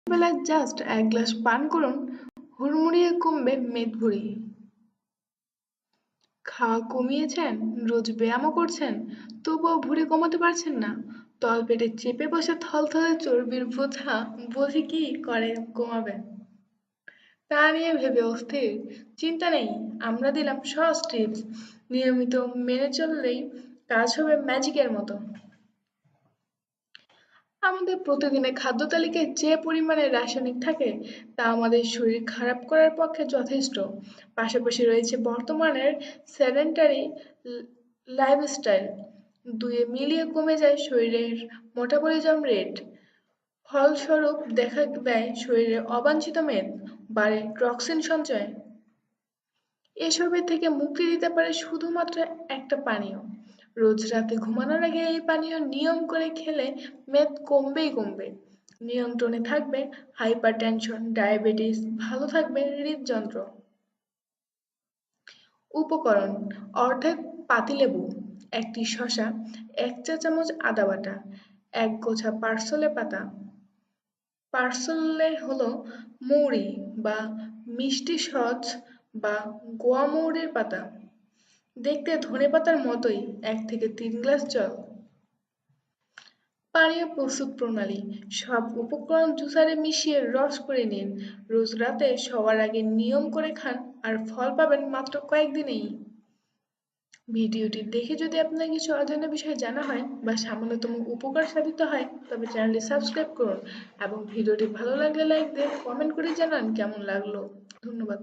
বেলায় জাস্ট এক গ্লাস পান করুন, হুড়মুড়িয়ে কমবে মেদভুঁড়ি। খাওয়া কমিয়েছেন, রোজ ব্যায়ামও করছেন, তবুও ভুঁড়ি কমাতে পারছেন না? তলপেটে চেপে বসে থলথলে চর্বির বোঝা বুঝি কি করে কমাবেন? তা নিয়ে ভেবে অস্থির? চিন্তা নেই, আমরা দিলাম সহজ টিপস। নিয়মিত মেনে চললেই কাজ হবে ম্যাজিকের মতো। আমাদের প্রতিদিনের খাদ্য তালিকায় যে পরিমাণে রাসায়নিক থাকে তা আমাদের শরীর খারাপ করার পক্ষে যথেষ্ট। পাশাপাশি রয়েছে বর্তমানের সেডেন্টারি লাইফস্টাইল, দুয়ে মিলিয়ে কমে যায় শরীরের মেটাবলিজম রেট। ফলস্বরূপ দেখা দেয় শরীরে অবাঞ্ছিত মেদ, বাড়ে টক্সিন সঞ্চয়। এসবের থেকে মুক্তি দিতে পারে শুধুমাত্র একটা পানীয়। রোজ রাতে ঘুমানোর আগে এই পানীয় নিয়ম করে খেলে মেদ কমবেই কমবে। নিয়ন্ত্রণে থাকবে হাইপারটেনশন, ডায়াবেটিস, ভালো থাকবে হৃদযন্ত্র। উপকরণ: অর্ধেক পাতিলেবু, একটি শসা, 1 চা-চামচ আদা বাটা, 1 গোছা পার্সলে পাতা। পার্সলে হলো মৌরি বা মিষ্টি সজ বা গোয়া মৌরির পাতা। দেখতে ধনেপাতার মতোই। 1 থেকে 3 গ্লাস জল। পানীয় প্রস্তুত প্রণালী: সব উপকরণ জুসারে মিশিয়ে রস করে নিন। রোজ রাতে শোয়ার আগে নিয়ম করে খান আর ফল পাবেন মাত্র কয়েকদিনেই। ভিডিওটি দেখে যদি আপনার কিছু অজানা বিষয় জানা হয় বা সামান্যতম উপকার সাধিত হয় তবে চ্যানেলটি সাবস্ক্রাইব করুন এবং ভিডিওটি ভালো লাগলে লাইক দিয়ে কমেন্ট করে জানান কেমন লাগলো। ধন্যবাদ।